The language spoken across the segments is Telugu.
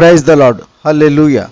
Praise the lord. హల్లెలూయా.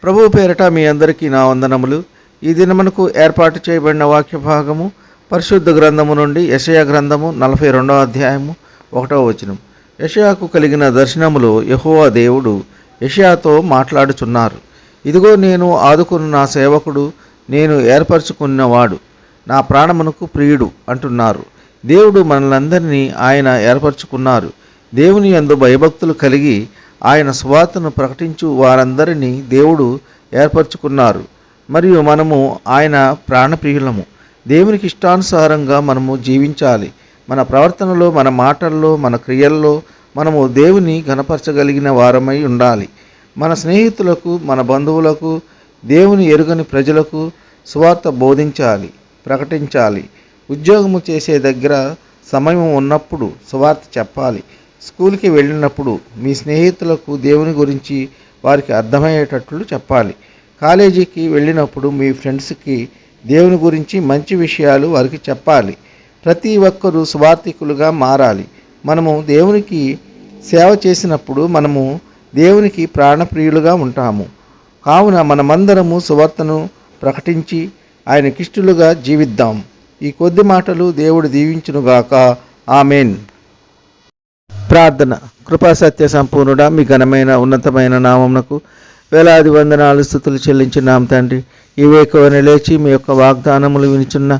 ప్రభువు పేరట మీ అందరికీ నా వందనములు. ఈ దినమునకు ఏర్పాటు చేయబడిన వాక్య భాగము పరిశుద్ధ గ్రంథము నుండి యెషయా గ్రంథము 42వ అధ్యాయము 1వ వచనం. యెషయాకు కలిగిన దర్శనములో యెహోవా దేవుడు యెషయాతో మాట్లాడుచున్నారు. ఇదిగో నేను ఆదుకున్న నా సేవకుడు, నేను ఏర్పరచుకున్నవాడు, నా ప్రాణమునకు ప్రియుడు అంటున్నారు. దేవుడు మనలందరినీ ఆయన ఏర్పరచుకున్నారు. దేవుని యందు భయభక్తులు కలిగి ఆయన సువార్తను ప్రకటించు వారందరినీ దేవుడు ఏర్పరచుకున్నారు. మరియు మనము ఆయన ప్రాణప్రియులము. దేవునికి ఇష్టానుసారంగా మనము జీవించాలి. మన ప్రవర్తనలో, మన మాటల్లో, మన క్రియల్లో మనము దేవుని ఘనపరచగలిగిన వారమై ఉండాలి. మన స్నేహితులకు, మన బంధువులకు, దేవుని ఎరుగని ప్రజలకు సువార్త బోధించాలి, ప్రకటించాలి. ఉద్యోగము చేసే దగ్గర సమయం ఉన్నప్పుడు సువార్త చెప్పాలి. స్కూల్కి వెళ్ళినప్పుడు మీ స్నేహితులకు దేవుని గురించి వారికి అర్థమయ్యేటట్లు చెప్పాలి. కాలేజీకి వెళ్ళినప్పుడు మీ ఫ్రెండ్స్కి దేవుని గురించి మంచి విషయాలు వారికి చెప్పాలి. ప్రతి ఒక్కరూ సువార్థికులుగా మారాలి. మనము దేవునికి సేవ చేసినప్పుడు మనము దేవునికి ప్రాణప్రియులుగా ఉంటాము. కావున మనమందరము సువార్తను ప్రకటించి ఆయనకిష్టులుగా జీవిద్దాం. ఈ కొద్ది మాటలు దేవుడు దీవించునుగాక. ఆమెన్. ప్రార్థన. కృపాసత్య సంపూర్ణుడా, మీ ఘనమైన ఉన్నతమైన నామమునకు వేలాది వందనాలు స్తుతులు చెల్లించున్నాం తండ్రి. ఈ వేకువని లేచి మీ యొక్క వాగ్దానములు వినిచున్న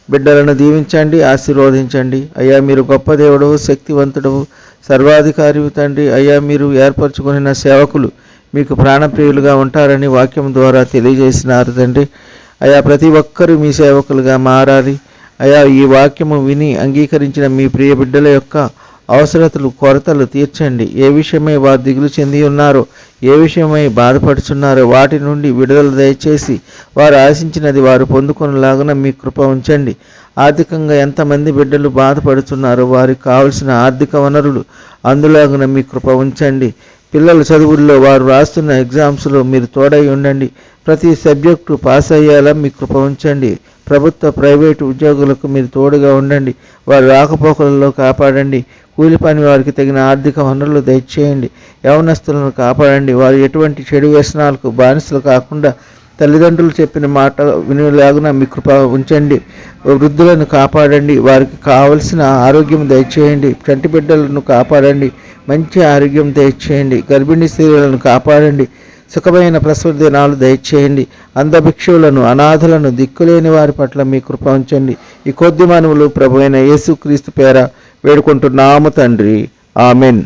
బిడ్డలను దీవించండి, ఆశీర్వదించండి. అయ్యా, మీరు గొప్ప దేవుడవు, శక్తివంతుడవు, సర్వాధికారివు తండ్రి. అయ్యా, మీరు ఏర్పరచుకున్న సేవకులు మీకు ప్రాణప్రియులుగా ఉంటారని వాక్యం ద్వారా తెలియజేసినారు తండ్రి. అయ్యా, ప్రతి ఒక్కరూ మీ సేవకులుగా మారాలి. అయ్యా, ఈ వాక్యము విని అంగీకరించిన మీ ప్రియ బిడ్డల యొక్క అవసరతలు, కొరతలు తీర్చండి. ఏ విషయమై వారు దిగులు చెంది ఉన్నారో, ఏ విషయమై బాధపడుతున్నారో వాటి నుండి విడుదల దయచేసి వారు ఆశించినది వారు పొందుకునేలాగున మీ కృప ఉంచండి. ఆర్థికంగా ఎంతమంది బిడ్డలు బాధపడుతున్నారో వారికి కావలసిన ఆర్థిక వనరులు అందులాగున మీ కృప ఉంచండి. పిల్లల చదువుల్లో వారు రాస్తున్న ఎగ్జామ్స్లో మీరు తోడై ఉండండి. ప్రతి సబ్జెక్టు పాస్ అయ్యేలా మీ కృప ఉంచండి. ప్రభుత్వ, ప్రైవేటు ఉద్యోగులకు మీరు తోడుగా ఉండండి. వారి రాకపోకలలో కాపాడండి. కూలి పని వారికి తగిన ఆర్థిక వనరులు దయచేయండి. యవనస్తులను కాపాడండి. వారు ఎటువంటి చెడు వ్యసనాలకు బానిసలు కాకుండా తల్లిదండ్రులు చెప్పిన మాట వినేలాగున మీ కృప ఉంచండి. వృద్ధులను కాపాడండి. వారికి కావలసిన ఆరోగ్యం దయచేయండి. చంటి బిడ్డలను కాపాడండి. మంచి ఆరోగ్యం దయచేయండి. గర్భిణీ స్త్రీలను కాపాడండి. సుఖమైన ప్రసవ దినాలు దయచేయండి. అంధభిక్షువులను, అనాథలను, దిక్కులేని వారి పట్ల మీ కృప ఉంచండి. ఈ కొద్ది మనవులు ప్రభు అయిన యేసుక్రీస్తు పేర వేడుకుంటున్నాము తండ్రి. ఆమెన్.